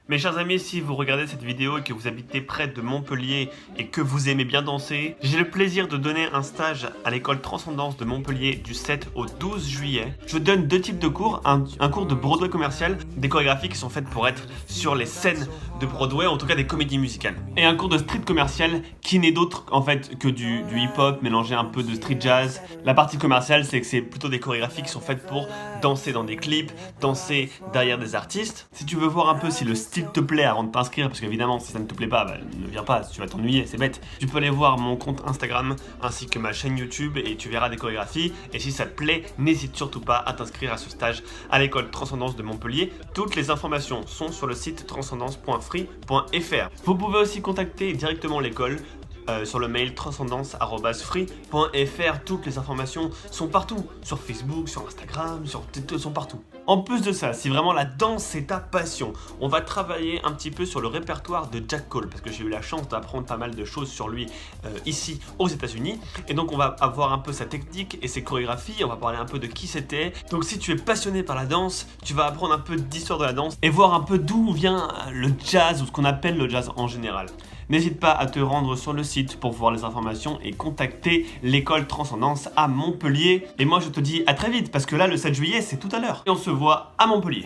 Mes chers amis, si vous regardez cette vidéo et que vous habitez près de Montpellier et que vous aimez bien danser, j'ai le plaisir de donner un stage à l'école Transcendance de Montpellier du 7 au 12 juillet. Je donne deux types de cours, un cours de Broadway commercial, des chorégraphies qui sont faites pour être sur les scènes de Broadway, en tout cas des comédies musicales. Et un cours de street commercial qui n'est d'autre en fait que du hip-hop mélangé un peu de street jazz. La partie commerciale, c'est que c'est plutôt des chorégraphies qui sont faites pour danser dans des clips, danser derrière des artistes. Si tu veux voir un peu si le style te plaît avant de t'inscrire, parce qu'évidemment si ça ne te plaît pas, ne viens pas, tu vas t'ennuyer, c'est bête. Tu peux aller voir mon compte Instagram ainsi que ma chaîne YouTube et tu verras des chorégraphies. Et si ça te plaît, n'hésite surtout pas à t'inscrire à ce stage à l'école Transcendance de Montpellier. Toutes les informations sont sur le site transcendance.free.fr. Vous pouvez aussi contacter directement l'école sur le mail transcendance@free.fr. Toutes les informations sont partout, sur Facebook, sur Instagram, sont partout. En plus de ça, si vraiment la danse c'est ta passion, on va travailler un petit peu sur le répertoire de Jack Cole, parce que j'ai eu la chance d'apprendre pas mal de choses sur lui ici aux États-Unis, et donc on va avoir un peu sa technique et ses chorégraphies, on va parler un peu de qui c'était. Donc si tu es passionné par la danse, tu vas apprendre un peu d'histoire de la danse et voir un peu d'où vient le jazz ou ce qu'on appelle le jazz en général. N'hésite pas à te rendre sur le site pour voir les informations et contacter l'école Transcendance à Montpellier. Et moi je te dis à très vite parce que là le 7 juillet c'est tout à l'heure. Et on se voit à Montpellier.